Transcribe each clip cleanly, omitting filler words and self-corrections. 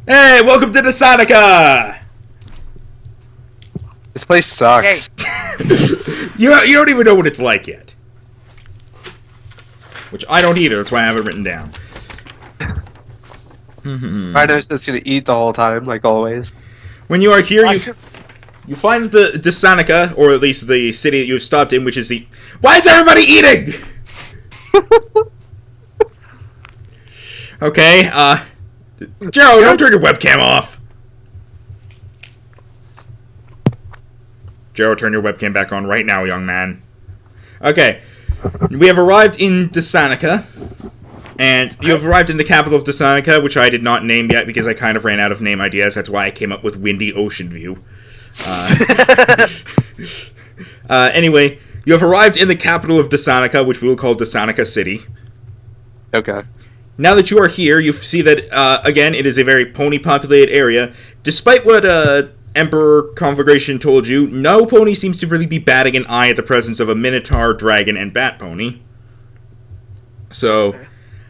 Hey, welcome to Desannica! This place sucks. Hey. You don't even know what it's like yet. Which I don't either, that's why I have it written down. Rhino's just gonna eat the whole time, like always. When you are here, you find the Desannica, or at least the city that you stopped in, which is the... Why is everybody eating?! Okay, Gerald, don't turn your webcam off! Gerald, turn your webcam back on right now, young man. Okay, we have arrived in Desannica, and you have arrived in the capital of Desannica, which I did not name yet because I kind of ran out of name ideas. That's why I came up with Windy Ocean View. Anyway, you have arrived in the capital of Desannica, which we will call Desannica City. Okay. Now that you are here, you see that, again, it is a very pony-populated area. Despite what Emperor Conflagration told you, no pony seems to really be batting an eye at the presence of a Minotaur, Dragon, and Bat Pony. So,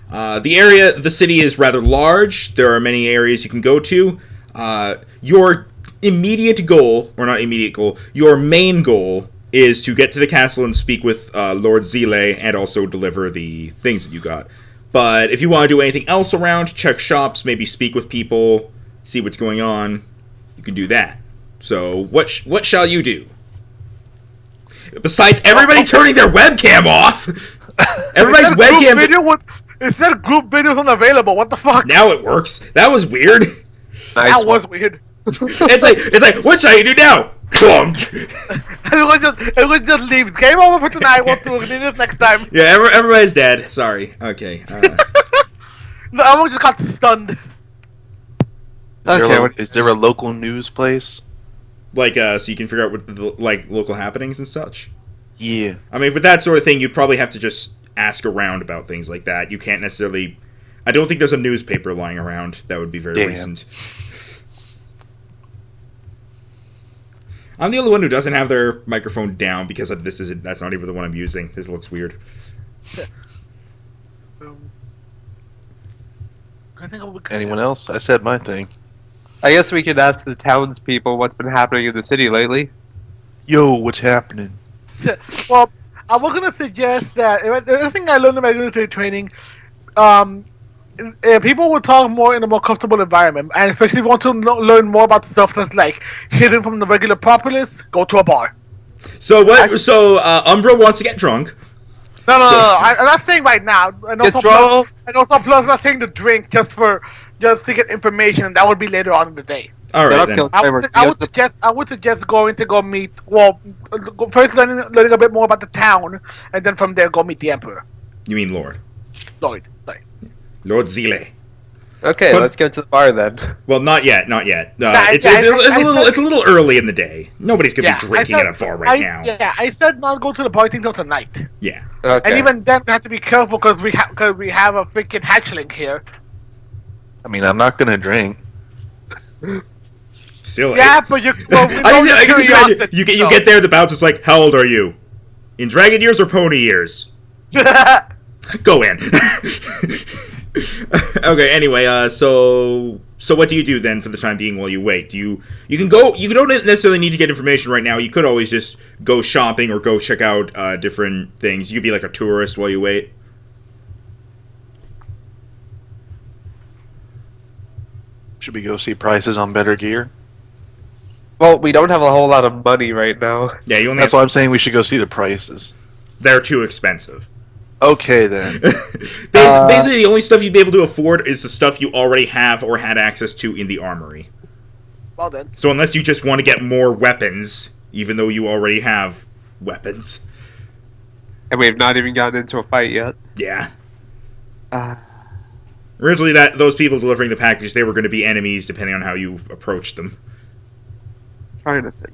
the city is rather large. There are many areas you can go to. Your immediate goal, or not immediate goal, your main goal is to get to the castle and speak with Lord Xileh and also deliver the things that you got. But if you want to do anything else around, check shops, maybe speak with people, see what's going on, you can do that. So, what shall you do? Besides everybody turning their webcam off! Everybody's webcam... It said group videos unavailable, what the fuck? Now it works. That was weird. That was weird. It's like, what shall you do now? Clunk! Everyone just leaves. Game over for tonight. We'll do this next time. Yeah, everybody's dead. Sorry. Okay. No, everyone just got stunned. Is there a local news place? Like, so you can figure out what the, local happenings and such? Yeah. I mean, with that sort of thing, you'd probably have to just ask around about things like that. You can't necessarily... I don't think there's a newspaper lying around. That would be very recent. I'm the only one who doesn't have their microphone down because of that's not even the one I'm using. This looks weird. Anyone else? I said my thing. I guess we could ask the townspeople what's been happening in the city lately. Yo, what's happening? Well, I was gonna suggest that the thing I learned in my military training, people will talk more in a more comfortable environment, and especially if you want to learn more about stuff that's like hidden from the regular populace, go to a bar. So what? Umbra wants to get drunk. No. I'm not saying right now. And also, plus, I'm not saying to drink just to get information. That would be later on in the day. All right then. I would suggest going to go meet. Well, first learning a bit more about the town, and then from there go meet the Emperor. You mean Lord? Sorry. Lord Xileh. Okay, let's go to the bar then. Well, not yet. It's a little early in the day. Nobody's gonna be drinking at a bar right now. Yeah, I said not go to the party until tonight. Yeah. Okay. And even then, we have to be careful because we have a freaking hatchling here. I mean, I'm not gonna drink. Still. Yeah, but you. Well, we I can just imagine you get there. The bouncer's like, "How old are you? In dragon years or pony years?" Go in. Okay. Anyway, so what do you do then for the time being while you wait? You don't necessarily need to get information right now. You could always just go shopping or go check out different things. You could be like a tourist while you wait. Should we go see prices on better gear? Well, we don't have a whole lot of money right now. Yeah, you only. That's why I'm saying we should go see the prices. They're too expensive. Okay then. Basically, the only stuff you'd be able to afford is the stuff you already have or had access to in the armory. Well then. So unless you just want to get more weapons, even though you already have weapons. And we have not even gotten into a fight yet. Yeah. Originally, those people delivering the package, they were going to be enemies depending on how you approached them. Trying to think.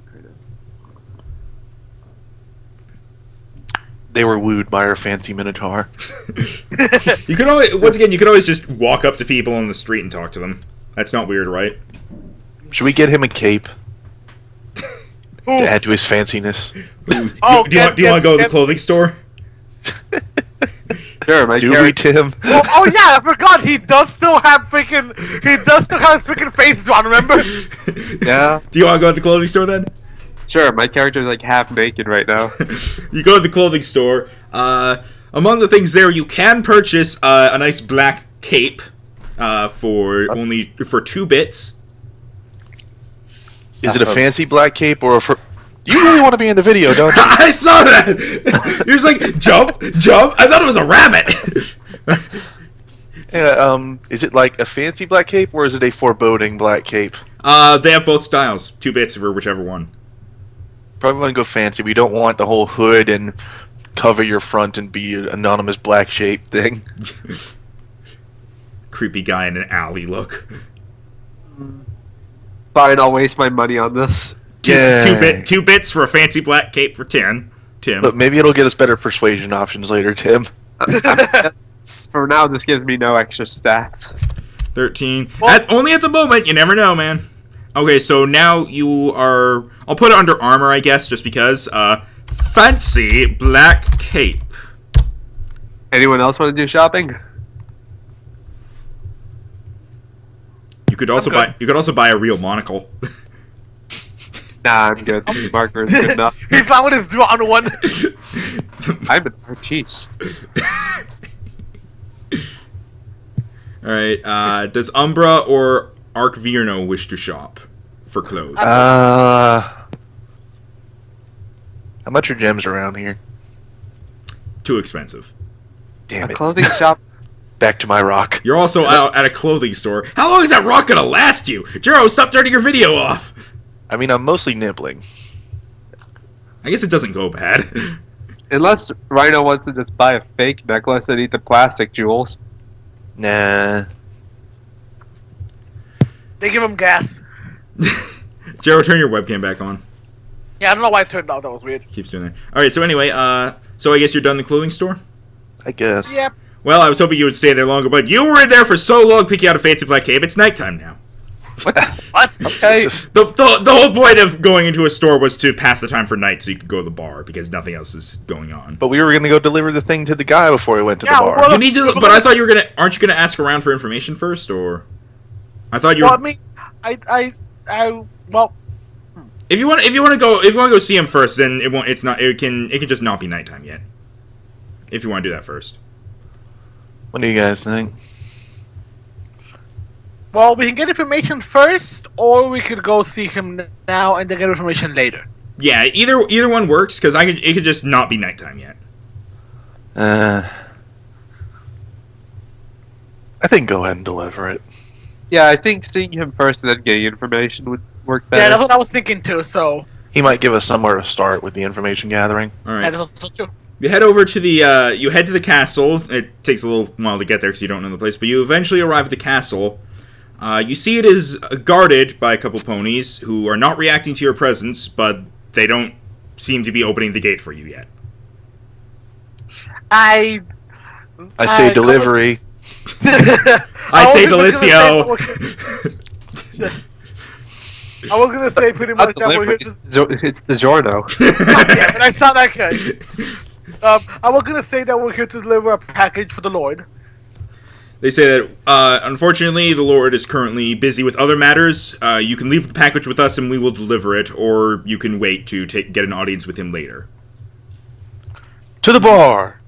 They were wooed by our fancy Minotaur. You could always just walk up to people on the street and talk to them. That's not weird, right? Should we get him a cape to add to his fanciness? Do you want to go to the clothing store? Sure, my Do we, character. Tim? Oh yeah, I forgot. He does still have his freaking face drawn. Remember? Yeah, Do you want to go to the clothing store then? sure. My character's like half naked right now. You go to the clothing store. Among the things there, you can purchase a nice black cape for 2 bits. Is it a fancy black cape or a... You really want to be in the video, don't you? I saw that. He was like, jump. I thought it was a rabbit. Yeah, is it like a fancy black cape or is it a foreboding black cape? They have both styles. 2 bits for whichever one. Probably want to go fancy. We don't want the whole hood and cover your front and be an anonymous black shape thing. Creepy guy in an alley look. Fine, I'll waste my money on this. Yeah. 2 bits for a fancy black cape for 10. Tim. Look, maybe it'll get us better persuasion options later, Tim. For now, this gives me no extra stats. 13. Only at the moment. You never know, man. Okay, so now you are... I'll put it under armor, I guess, just because. Fancy black cape. Anyone else want to do shopping? You could also buy a real monocle. Nah, I'm good. The marker is good enough. He found his drawn one. I'm an artiste. Alright, does Umbra or Arcvirno wish to shop for clothes? How much are gems around here? Too expensive. Damn A it. clothing shop. Back to my rock. You're also out at a clothing store. How long is that rock gonna last you? Jero, stop turning your video off! I mean, I'm mostly nibbling. I guess it doesn't go bad. Unless Rhino wants to just buy a fake necklace and eat the plastic jewels. Nah. They give him gas. Jero, turn your webcam back on. Yeah, I don't know why it turned out. That was weird. Keeps doing that. Alright, so anyway, so I guess you're done in the clothing store? I guess. Yep. Well, I was hoping you would stay there longer, but you were in there for so long picking out a fancy black cape, it's nighttime now. What? Okay. The whole point of going into a store was to pass the time for night so you could go to the bar, because nothing else is going on. But we were gonna go deliver the thing to the guy before we went to the Yeah, bar. well, You need to, but I thought you were aren't you gonna ask around for information first, or? I thought you were... Well, I mean, well, If you want to go see him first, then it can just not be nighttime yet. If you want to do that first. What do you guys think? well, we can get information first, or we could go see him now and then get information later. Yeah, either one works, because it could just not be nighttime yet. I think go ahead and deliver it. Yeah, I think seeing him first and then getting information would work better. Yeah, that's what I was thinking too. So, He might give us somewhere to start with the information gathering. All yeah, right. that's also true. You head over to the you head to the castle. It takes a little while to get there because you don't know the place, but you eventually arrive at the castle. You see it is guarded by a couple ponies who are not reacting to your presence, but they don't seem to be opening the gate for you yet. I say delivery. I say Delicio. I was gonna say pretty much that we're here to. It's DiGiorno. God damn it, I saw that guy. I was gonna say that we're here to deliver a package for the Lord. They say that, unfortunately, the Lord is currently busy with other matters. You can leave the package with us and we will deliver it, or you can wait to get an audience with him later. To the bar!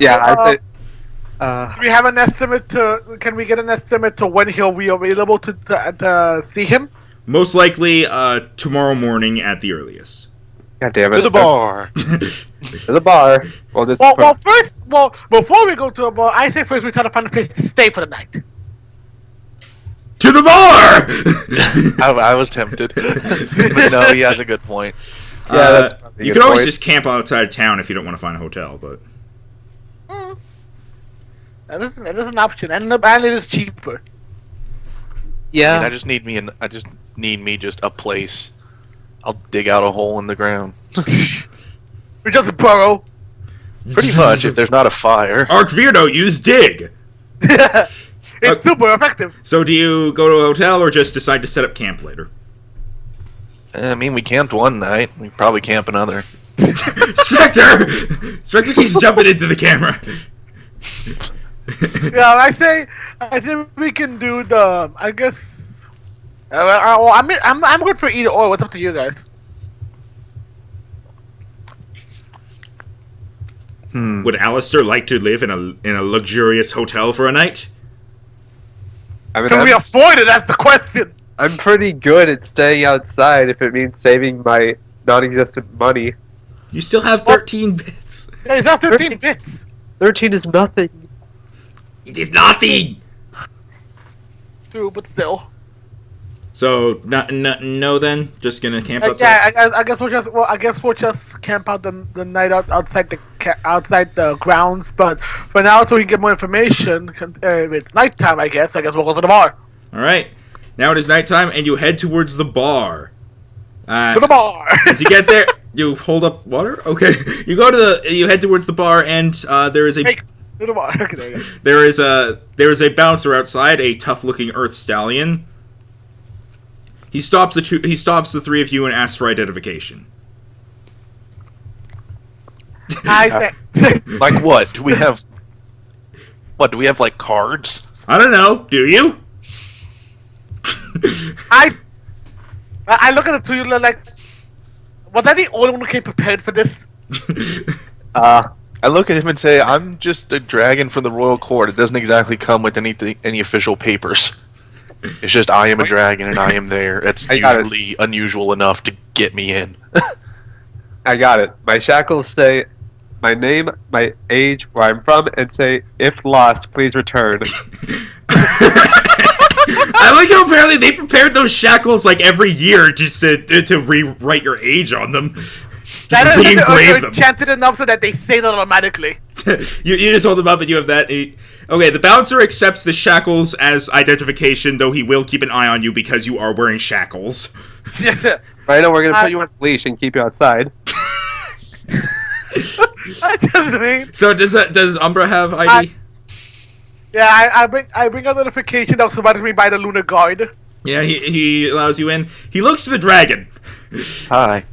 Yeah, I think. Do we have an estimate to? Can we get an estimate to when he'll be available to see him? Most likely, tomorrow morning at the earliest. God damn it. To the bar! To the bar. Well, Before we go to a bar, I say first we try to find a place to stay for the night. To the bar! I was tempted. But no, he has a good point. Yeah, that's probably a you good can always point. just camp outside of town if you don't want to find a hotel, but... That is an option, and it is cheaper. Yeah. I mean, I just need just a place. I'll dig out a hole in the ground. We just burrow. Pretty much, if there's not a fire. Arcvirno, use dig! It's super effective. So do you go to a hotel or just decide to set up camp later? I mean, we camped one night. We probably camp another. Spectre! Spectre keeps jumping into the camera. Yeah, I think we can do the. I guess. I'm good for either or. What's up to you guys? Would Alistair like to live in a luxurious hotel for a night? I mean, Can we afford it? That's the question. I'm pretty good at staying outside if it means saving my non-existent money. You still have 13 bits. Yeah, it's not 13 bits. 13 is nothing. It is nothing. True, but still. So no then, just gonna camp outside. Yeah, I guess we'll just camp out the night outside the grounds. But for now, so we can get more information, it's nighttime. I guess we'll go to the bar. All right. Now it is nighttime, and you head towards the bar. To the bar. As you get there, you hold up water. Okay, you head towards the bar, and there is a To the bar. Okay, there you go. there is a bouncer outside, a tough-looking Earth stallion. He stops the three of you and asks for identification. I think. Like what? Do we have? What do we have? Like cards? I don't know. Do you? I look at the two of you like, was I the only one who came prepared for this? I look at him and say, "I'm just a dragon from the royal court. It doesn't exactly come with any official papers. It's just I am a dragon and I am there. It's usually unusual enough to get me in." I got it. My shackles say my name, my age, where I'm from, and say, if lost, please return. I like how apparently they prepared those shackles like every year just to rewrite your age on them. That is Re-engrave them. enchanted enough so that they say that automatically. you just hold them up and you have that. Okay, the bouncer accepts the shackles as identification, though he will keep an eye on you because you are wearing shackles. Right now, we're going to put you on a leash and keep you outside. I just mean. So does Umbra have ID? I bring a notification that was provided to me by the Lunar Guard. Yeah, he allows you in. He looks to the dragon. Hi.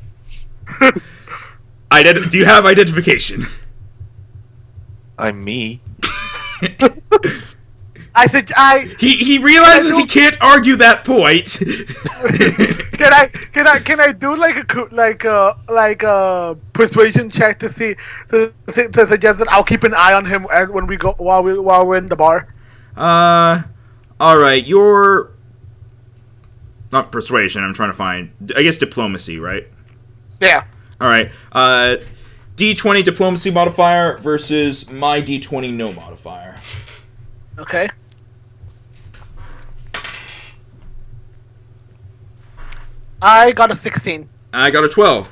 Do you have identification? I'm me. I said He realizes he can't argue that point. Can I do like a persuasion check to suggest that I'll keep an eye on him when we go while we're in the bar? All right. You're not persuasion. I'm trying to find. I guess diplomacy, right? Yeah. All right. D20 diplomacy modifier versus my D20 no modifier. Okay. I got a 16. I got a 12.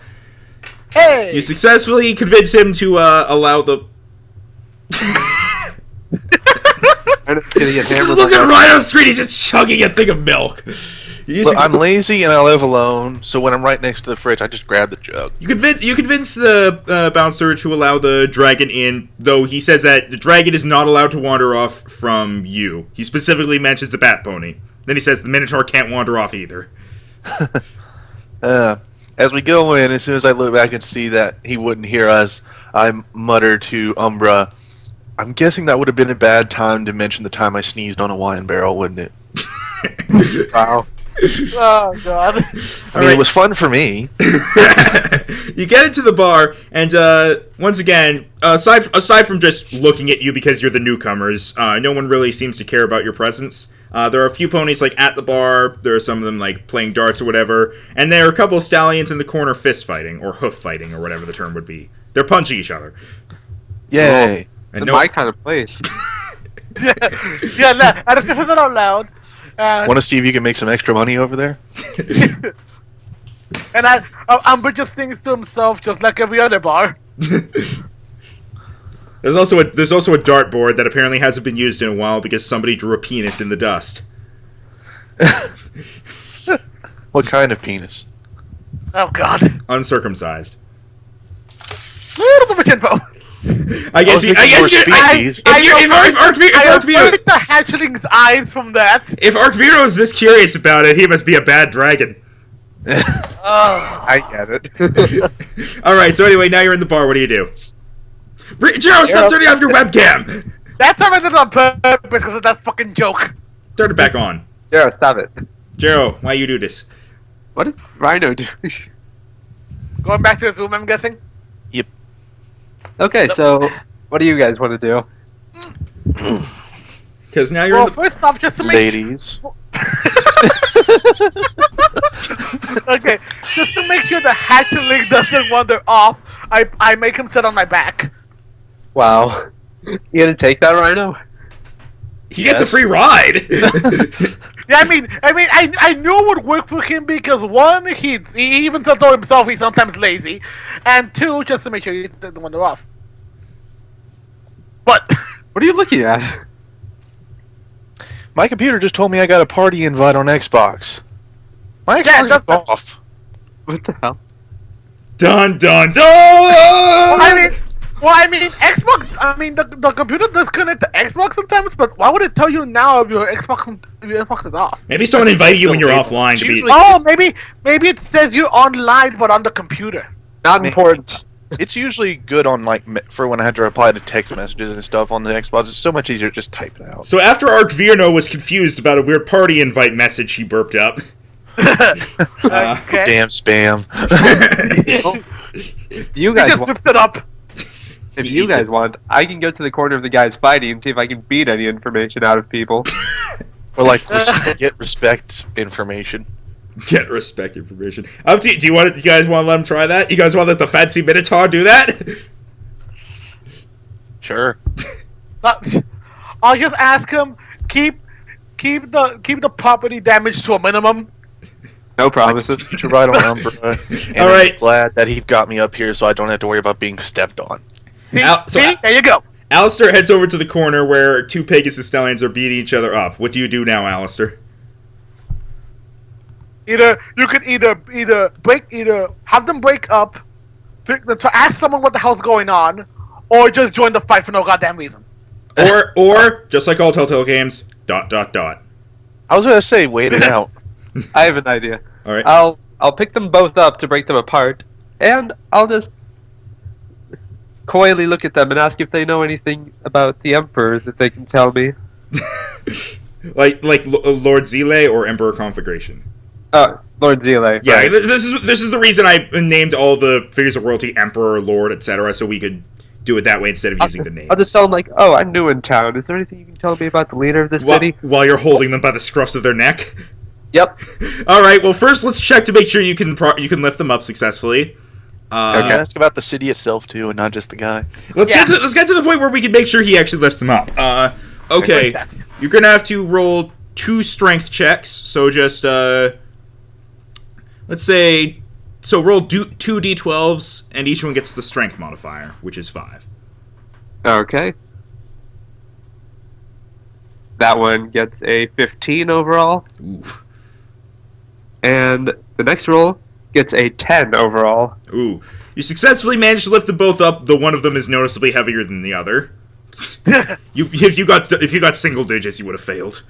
Hey! You successfully convince him to allow the. Just look at Rhino's screen. He's just chugging a thing of milk. Look, I'm lazy and I live alone, so when I'm right next to the fridge, I just grab the jug. You convince the bouncer to allow the dragon in, though he says that the dragon is not allowed to wander off from you. He specifically mentions the bat pony. Then he says the Minotaur can't wander off either. As we go in, as soon as I look back and see that he wouldn't hear us, I mutter to Umbra, "I'm guessing that would have been a bad time to mention the time I sneezed on a wine barrel, wouldn't it?" Wow. Oh god. I mean, it was fun for me. You get into the bar, and once again, aside from just looking at you because you're the newcomers, no one really seems to care about your presence. There are a few ponies at the bar. There are some of them playing darts or whatever, and there are a couple of stallions in the corner fist fighting or hoof fighting or whatever the term would be. They're punching each other. Yay! And My kind of place. Yeah, I just said that out loud. Want to see if you can make some extra money over there? And Amber just thinks to himself, just like every other bar. There's also a dartboard that apparently hasn't been used in a while because somebody drew a penis in the dust. What kind of penis? Oh god. Uncircumcised. Little too much info. I guess if avoided the hatchling's eyes from that. Arkviro is this curious about it, he must be a bad dragon. I get it. All right. So anyway, now you're in the bar. What do you do? Jero, stop turning off your webcam. That's how I did it on purpose because of that fucking joke. Turn it back on. Jero, stop it. Jero, why you do this? What is Rhino doing? Going back to the Zoom, I'm guessing. Yep. Okay, so what do you guys want to do? Because now you're Well, in the... first off, just to make Ladies. okay, just to make sure the hatchling doesn't wander off, I make him sit on my back. Wow. You gonna take that, Rhino? He gets a Yes. free ride. Yeah, I knew it would work for him because one, he even told himself he's sometimes lazy, and two, just to make sure he doesn't wander off. What? What are you looking at? My computer just told me I got a party invite on Xbox. My Yeah, Xbox is that's- off. What the hell? Dun dun dun. I mean, Xbox. I mean, the computer does connect to Xbox sometimes, but why would it tell you now if your Xbox is off? Maybe someone invited you when you're Still offline to be. usually- Oh, maybe it says you're online but on the computer. Not Man. important. It's usually good on for when I have to reply to text messages and stuff on the Xbox. It's so much easier to just type it out. So after Arcvirno was confused about a weird party invite message he burped up. Okay. Damn spam. If you He guys just want, zips it up. if you guys want, I can go to the corner of the guys fighting and see if I can beat any information out of people. Or like get respect information. Get respect information. Up to you. Do you guys want to let him try that? You guys want to let the fancy Minotaur do that? Sure. I'll just ask him keep the property damage to a minimum. No promises. To ride on Umbra. And All right. I'm glad that he got me up here so I don't have to worry about being stepped on. See, So- there you go. Alistair heads over to the corner where two Pegasus stallions are beating each other up. What do you do now, Alistair? You could either have them break up, to ask someone what the hell's going on, or just join the fight for no goddamn reason. Or just like all Telltale games, ... I was gonna say, wait it out. I have an idea. All right. I'll pick them both up to break them apart, and I'll just coyly look at them and ask if they know anything about the Emperor that they can tell me. like Lord Xileh or Emperor Conflagration. Lord Xileh. Yeah, right. this is the reason I named all the figures of royalty Emperor, Lord, etc., so we could do it that way instead of using the names. I'll just tell them like, oh, I'm new in town. Is there anything you can tell me about the leader of this city? While you're holding them by the scruffs of their neck. Yep. All right. Well, first let's check to make sure you can lift them up successfully. I can ask about the city itself too, and not just the guy. Let's get to the point where we can make sure he actually lifts them up. Okay, you're gonna have to roll 2 strength checks. So just let's say, so roll 2 d12s, and each one gets the strength modifier, which is 5. Okay. That one gets a 15 overall, Ooh. and the next roll gets a 10 overall. Ooh. You successfully managed to lift them both up, though one of them is noticeably heavier than the other. If you got single digits, you would have failed.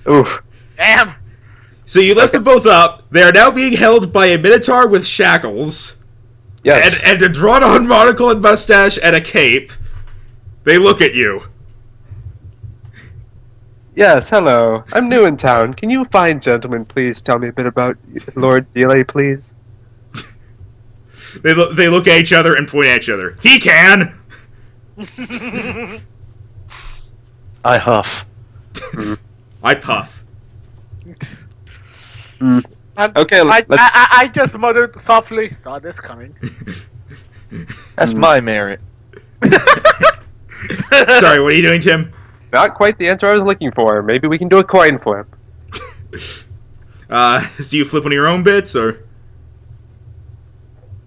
Oof. Damn. So you lift them both up. They are now being held by a Minotaur with shackles, Yes. and a drawn-on monocle and mustache and a cape. They look at you. Yes, hello. I'm new in town. Can you fine gentlemen please tell me a bit about Lord Xileh, please? They look at each other and point at each other. He can. I huff. I puff. Okay, I just muttered softly, saw this coming. That's my merit. Sorry, what are you doing, Tim? Not quite the answer I was looking for. Maybe we can do a coin flip. Do you flip one of your own bits, or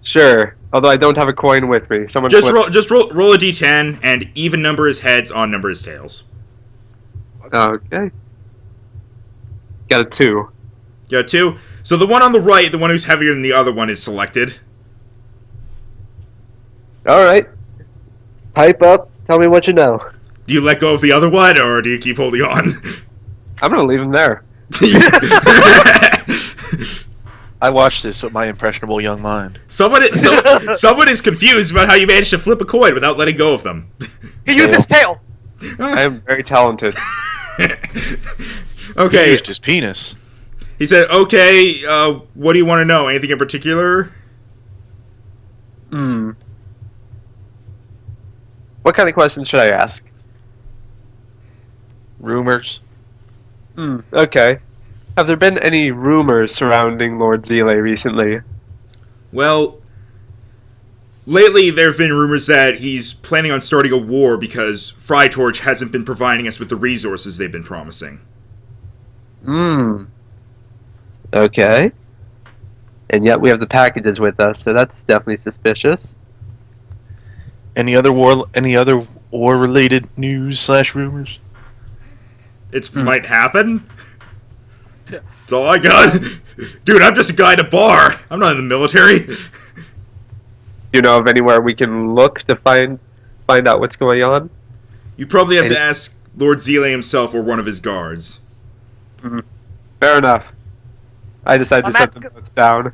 Sure. Although I don't have a coin with me. Someone just flip. roll a d10, and even number is heads, odd number is tails. Okay. Got a 2. You got 2. So the one on the right, the one who's heavier than the other one, is selected. Alright. Pipe up. Tell me what you know. Do you let go of the other one, or do you keep holding on? I'm gonna leave him there. I watched this with my impressionable young mind. Someone is confused about how you managed to flip a coin without letting go of them. He used his tail. I am very talented. He Okay. used his penis. He said, okay, what do you want to know? Anything in particular? What kind of questions should I ask? Rumors. Okay. Have there been any rumors surrounding Lord Xileh recently? Well, lately there have been rumors that he's planning on starting a war because Frytorch hasn't been providing us with the resources they've been promising. Okay. And yet we have the packages with us, so that's definitely suspicious. Any other war-related news / rumors? It might happen. That's all I got. Dude, I'm just a guy at a bar. I'm not in the military. Do you know of anywhere we can look to find out what's going on? You probably have to ask Lord Xileh himself or one of his guards. Fair enough. I decided to set the notes down.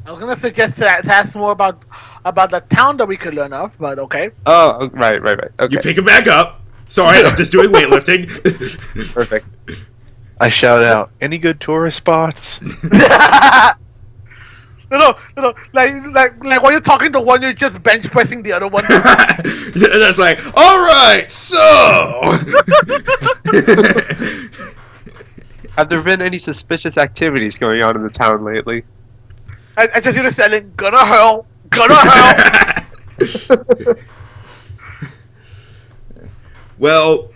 I was gonna suggest to ask more about the town that we could learn of, but okay. Oh, right. Okay. You pick him back up. Sorry, I'm just doing weightlifting. Perfect. I shout out, any good tourist spots? No, like while you're talking to one, you're just bench pressing the other one. That's like, alright, so... Have there been any suspicious activities going on in the town lately? I just hear the selling, gonna hell. Well,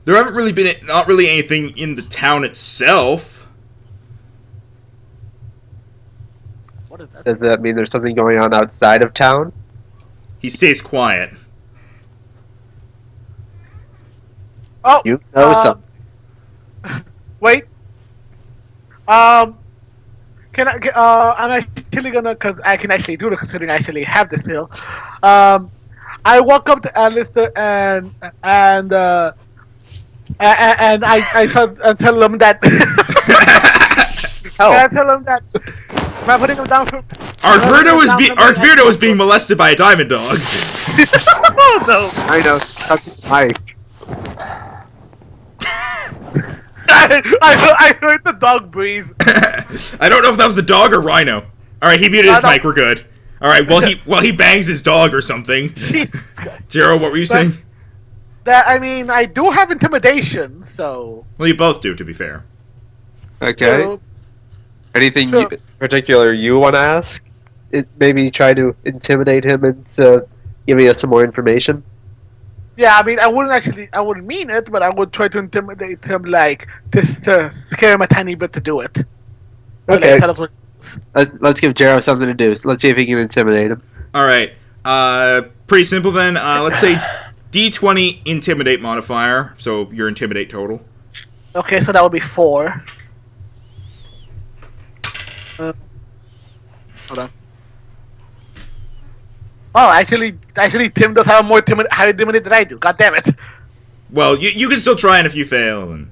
there haven't really been not really anything in the town itself. What is that? Does that mean there's something going on outside of town? He stays quiet. Oh, You know something. Wait. Can I? I'm actually gonna, cause I can actually do it, considering I actually have this still. I walk up to Alistair and I tell him that. I tell him that. Am I putting him down for? Arcvirdo is being molested by a diamond dog. Oh no! I know. Mike. I heard the dog breathe. I don't know if that was the dog or Rhino. Alright, he muted his mic, we're good. Alright, while he bangs his dog or something. Jero, what were you saying? I mean, I do have intimidation, so... Well, you both do, to be fair. Okay. So, Anything in particular you want to ask? Maybe try to intimidate him into giving us some more information? yeah, I mean, I wouldn't mean it, but I would try to intimidate him, like, just to scare him a tiny bit to do it. Okay. Like, tell us what... Let's give Jero something to do. Let's see if he can intimidate him. Alright, pretty simple then. Let's say D20 intimidate modifier, so your intimidate total. Okay, so that would be 4. Hold on. Oh, actually, Tim does have more high intimidate than I do. God damn it. Well, you can still try, and if you fail, and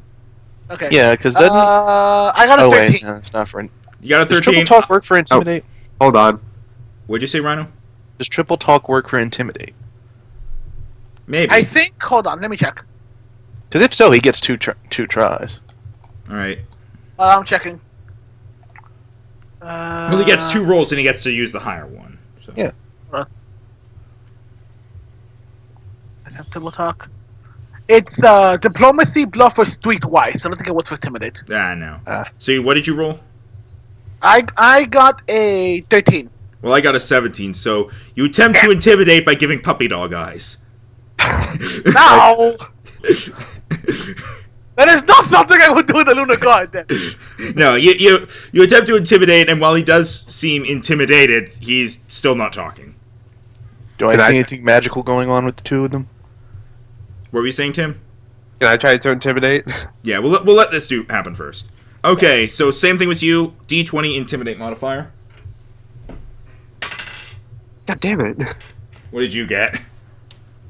Okay. Yeah, because doesn't... I got a oh 13. wait, no, it's not for... you got a Does 13. triple talk work for intimidate? Hold on. What'd you say, Rhino? Does triple talk work for intimidate? Maybe. I think. Hold on, let me check. Because if so, he gets two tries. Alright. I'm checking. Well, he gets 2 rolls, and he gets to use the higher one. So. Yeah. Acceptable talk. It's diplomacy, bluff, or streetwise. So I don't think it was for intimidate. No. So what did you roll? I got a 13. Well, I got a 17, so you attempt to intimidate by giving puppy dog eyes. No! That is not something I would do with a lunar god. Then. No, you attempt to intimidate, and while he does seem intimidated, he's still not talking. Do I see anything magical going on with the two of them? What were you saying, Tim? Can I try to intimidate? Yeah, we'll let this happen first. Okay, so same thing with you. D20 intimidate modifier. God damn it. What did you get?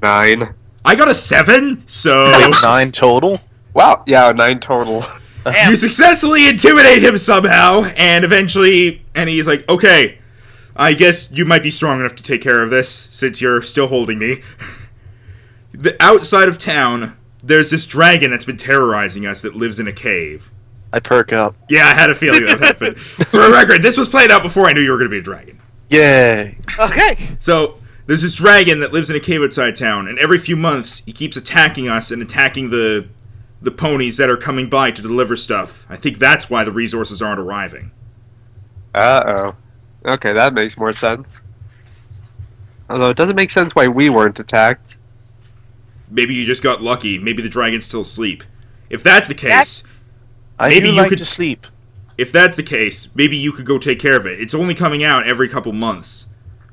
9. I got a 7, so... Wait, 9 total? Wow, yeah, 9 total. You successfully intimidate him somehow, and eventually, and he's like, okay, I guess you might be strong enough to take care of this, since you're still holding me. Outside of town, there's this dragon that's been terrorizing us that lives in a cave. I perk up. Yeah, I had a feeling that would happen. For a record, this was played out before I knew you were going to be a dragon. Yay. Okay. So, there's this dragon that lives in a cave outside town, and every few months, he keeps attacking us and attacking the ponies that are coming by to deliver stuff. I think that's why the resources aren't arriving. Uh-oh. Okay, that makes more sense. Although it doesn't make sense why we weren't attacked. Maybe you just got lucky. Maybe the dragon's still asleep. If that's the case, I maybe do you like could to sleep. If that's the case, maybe you could go take care of it. It's only coming out every couple months,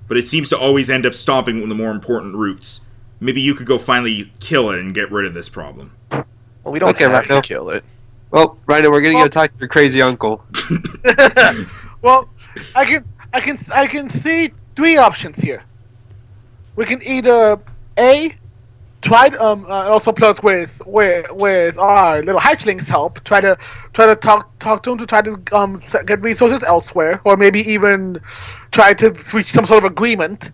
but it seems to always end up stopping one of the more important routes. Maybe you could go finally kill it and get rid of this problem. Well, we don't have to kill it. Well, Rhino, we're gonna go talk to your crazy uncle. Well, I can see 3 options here. We can either try also plus with our little hatchlings help try to talk to him to try to get resources elsewhere, or maybe even try to reach some sort of agreement.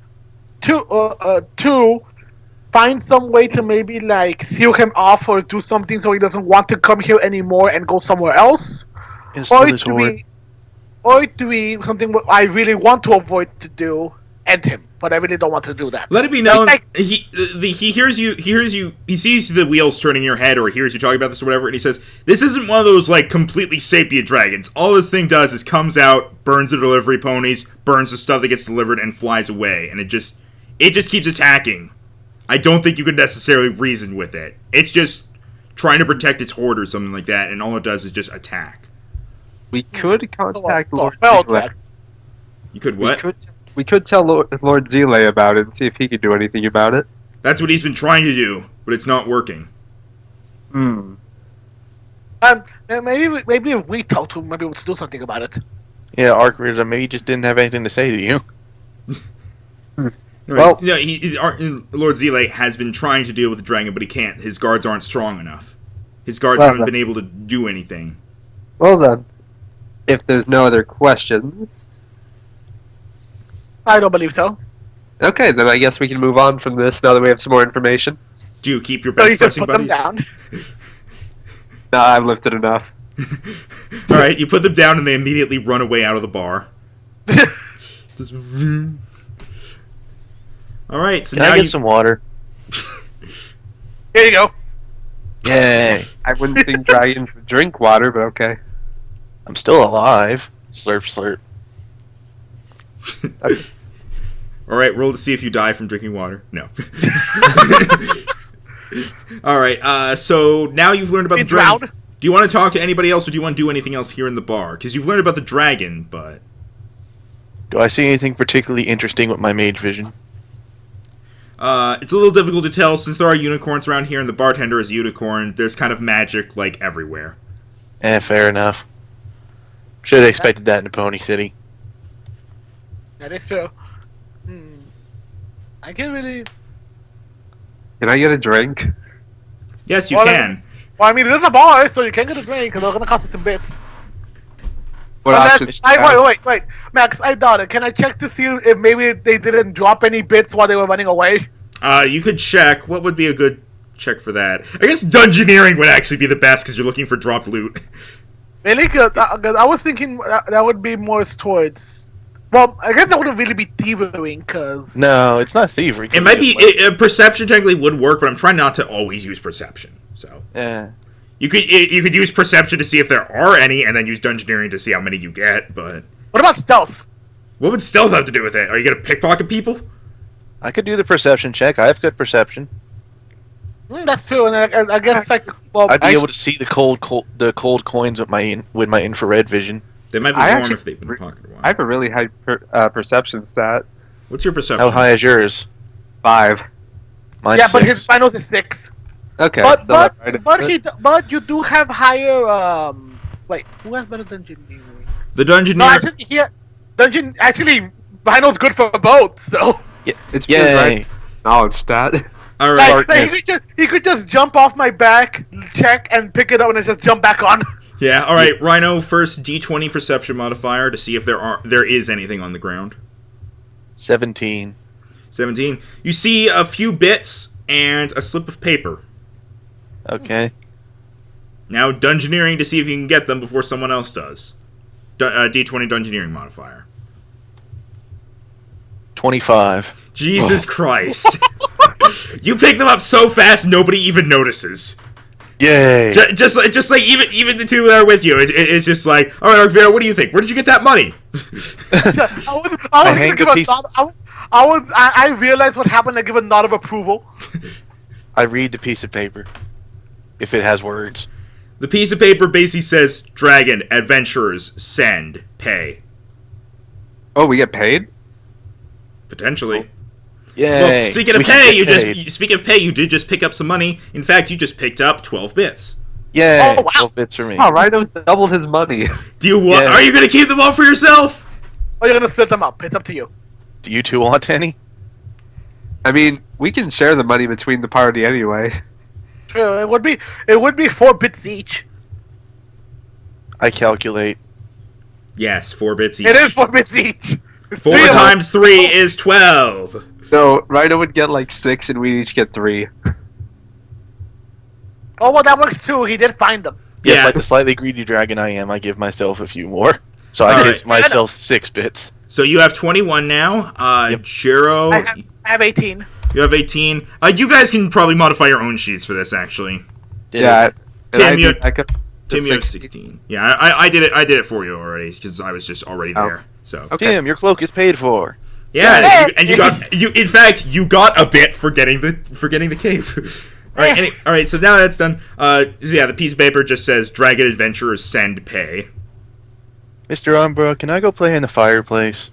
Two, find some way to maybe like seal him off or do something so he doesn't want to come here anymore and go somewhere else. Or three, something I really want to avoid to do, end him. But I really don't want to do that. Let it be known, he hears you, he sees the wheels turning in your head, or hears you talking about this or whatever, and he says, this isn't one of those, like, completely sapient dragons. All this thing does is comes out, burns the delivery ponies, burns the stuff that gets delivered, and flies away. And it just keeps attacking. I don't think you could necessarily reason with it. It's just trying to protect its horde or something like that, and all it does is just attack. We could contact Lord Xileh. Xileh. You could what? We could tell Lord Xileh about it and see if he could do anything about it. That's what he's been trying to do, but it's not working. Maybe if we talk to him, maybe we'll do something about it. Yeah, Archridge, maybe he just didn't have anything to say to you. Well, you know, Lord Xileh has been trying to deal with the dragon, but he can't. His guards aren't strong enough. His guards haven't been able to do anything. Well then, if there's no other questions... I don't believe so. Okay, then I guess we can move on from this now that we have some more information. Do you keep your So you best just pressing put them buddies? down. Nah, I've lifted enough. Alright, you put them down and they immediately run away out of the bar. Alright, so Can now I get some water? Here you go. Yay. I wouldn't think dragons would drink water, but okay. I'm still alive. Slurp, slurp. Alright, roll to see if you die from drinking water. No. Alright, so now you've learned about the dragon. Do you want to talk to anybody else, or do you want to do anything else here in the bar? Because you've learned about the dragon, but... Do I see anything particularly interesting with my mage vision? It's a little difficult to tell, since there are unicorns around here, and the bartender is a unicorn. There's kind of magic, like, everywhere. Fair enough. Should have expected that in the Pony City. That is true. I can't really... Can I get a drink? Yes, you can. Well, I mean, it is a bar, so you can get a drink, and they're gonna cost you some bits. What options? Wait. Max, I doubt it. Can I check to see if maybe they didn't drop any bits while they were running away? You could check. What would be a good check for that? I guess dungeoneering would actually be the best, because you're looking for dropped loot. Really? Cause I was thinking that would be more towards... Well, I guess that wouldn't really be thievery, because... No, it's not thievery. It might be... perception technically would work, but I'm trying not to always use perception, so... Yeah. You could use perception to see if there are any, and then use dungeoneering to see how many you get, but... What about stealth? What would stealth have to do with it? Are you gonna pickpocket people? I could do the perception check. I have good perception. That's true, and I guess, like... Well, I'd be able to see the cold coins with my infrared vision. They might be warm if they've been in the pocket a while. I have a really high perception stat. What's your perception? How high is yours? 5. Mine's yeah, but 6. his finals is 6. Okay. But you do have higher, wait, who has better dungeoneering? The dungeoneer... No, actually, Rhino's good for both, so... Yeah. It's Yay. right. Knowledge stat. Alright. Like, he could just jump off my back, check, and pick it up, and then just jump back on. Yeah, alright, Rhino, first D20 perception modifier to see if there is anything on the ground. 17. 17. You see a few bits and a slip of paper. Okay. Now, dungeoneering to see if you can get them before someone else does. D20 dungeoneering modifier. 25. Jesus Christ. You pick them up so fast, nobody even notices. Yay! Just like even the two that are with you, it's just like, all right, Arvira, what do you think? Where did you get that money? I realized what happened. I give a nod of approval. I read the piece of paper. If it has words. The piece of paper basically says, Dragon, Adventurers, Send, Pay. Oh, we get paid? Potentially. Yay! Well, speaking of pay, you did just pick up some money. In fact, you just picked up 12 bits. Yay! Oh, wow. 12 bits for me. Oh, Rhino doubled his money. Do you want? Yeah. Are you going to keep them all for yourself? Or you're gonna split them up. It's up to you. Do you two want any? I mean, we can share the money between the party anyway. True. It would be 4 bits each. I calculate. Yes, 4 bits each. It is 4 bits each. 4 times 3 is 12. No, Rhino would get like 6 and we each get 3. Oh well, that works too. He did find them. Yes, Yeah. like the slightly greedy dragon I am, I give myself a few more. So I Alright. give myself 6 bits. So you have 21 now. Yep. Jiro, I have 18. you have 18. You guys can probably modify your own sheets for this, actually. Did Yeah. it? and I Tim, you- did- I could- Tim, you have 16. Yeah, I did it. I did it for you already because I was just already Oh. there. So Okay. Tim, your cloak is paid for. yeah, and you got you. In fact, you got a bit for getting the cape. All right, all right. So now that's done. Yeah, the piece of paper just says "Dragon Adventurers Send Pay." Mr. Umbra, can I go play in the fireplace?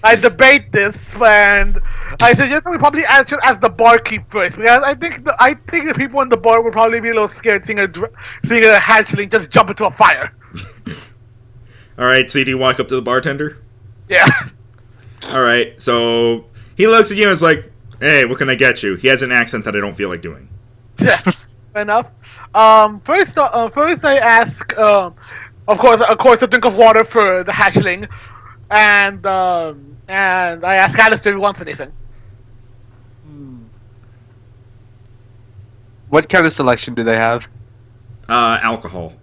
I debate this, and I suggest we probably answer as the barkeep first, because I think the people in the bar would probably be a little scared seeing a hatchling just jump into a fire. All right. So do you walk up to the bartender? Yeah. All right. So he looks at you and is like, "Hey, what can I get you?" He has an accent that I don't feel like doing. Yeah. Fair enough. First I ask, of course, a drink of water for the hatchling, and I ask Alistair if he wants anything. What kind of selection do they have? Alcohol.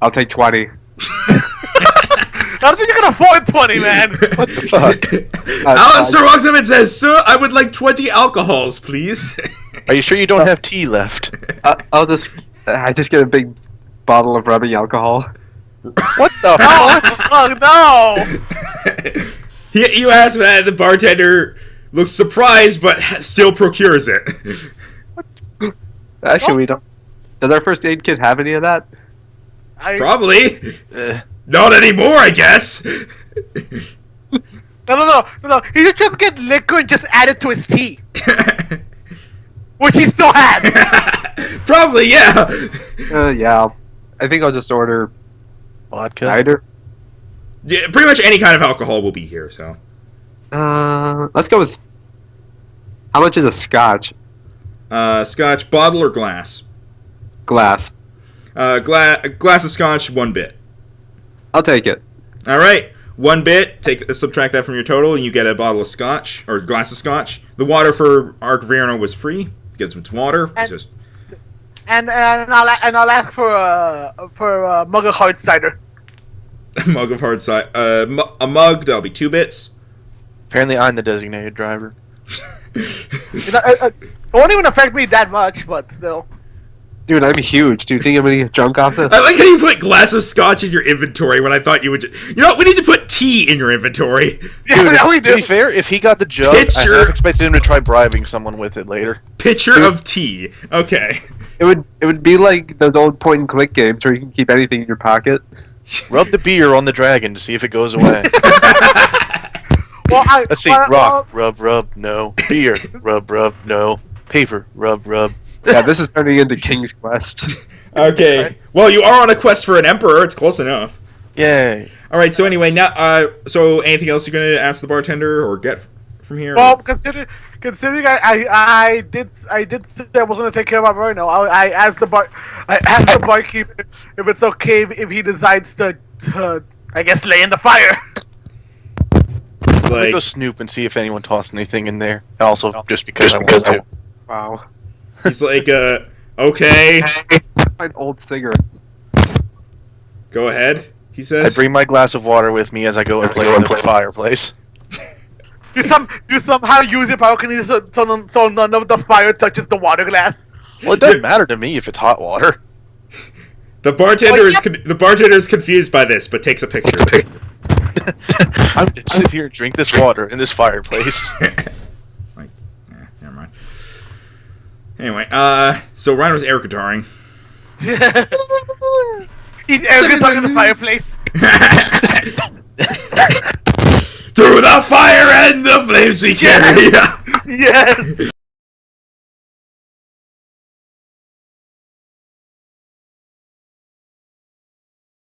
I'll take 20. I don't think you can afford 20, man. What the fuck? Alistair walks up and says, "Sir, I would like 20 alcohols, please." Are you sure you don't have tea left? I just get a big bottle of rubbing alcohol. What the fuck? Oh no! You ask that, the bartender looks surprised, but still procures it. Actually, we don't. Does our first aid kit have any of that? Probably. Uh, Not anymore, I guess. No. He should just get liquor and just add it to his tea, which he still had. Probably, yeah. Yeah. I think I'll just order vodka? cider. Yeah, pretty much any kind of alcohol will be here, so. Let's go with. How much is a scotch? Scotch, bottle or glass? Glass. Glass of scotch, 1 bit. I'll take it. All right, 1 bit. Subtract that from your total, and you get a bottle of scotch or glass of scotch. The water for Arcverno was free because it's water. It's just And I'll ask for a mug of hard cider. a mug of hard cider. A mug that'll be 2 bits. Apparently I'm the designated driver. It won't even affect me that much, but still. Dude, I'm huge. Do you think I'm gonna get drunk off this? I like how you put glass of scotch in your inventory when I thought you would. You know what? We need to put tea in your inventory. Yeah, we To do. be fair, if he got the jug, Picture- I half expected him to try bribing someone with it later. Pitcher of tea. Okay. It would be like those old point and click games where you can keep anything in your pocket. Rub the beer on the dragon to see if it goes away. Well, Let's see. Rock. Rub. No. Beer. Rub. No. Paper. Rub. Yeah, this is turning into King's Quest. Okay. Well, you are on a quest for an emperor. It's close enough. Yay. All right. So anyway, now, so anything else you're gonna ask the bartender or get from here? Well, considering I did say I was gonna take care of my Bruno, I asked the barkeeper if it's okay if he decides to I guess lay in the fire. He's Let me like, go snoop and see if anyone tossed anything in there. Also, just because I want to. Wow. he's like, okay, An old singer. go ahead. He I says. bring my glass of water with me as I go and play in the fireplace. You somehow use your pyrokinesis so none of the fire touches the water glass. Well, it doesn't matter to me if it's hot water. The bartender the bartender is confused by this, but takes a picture. I'm gonna sit here and drink this water in this fireplace. Like, never mind. Anyway, so Ryan was air guitaring. He's arrogant in the fireplace. Through the fire and the flames we carry. Yes.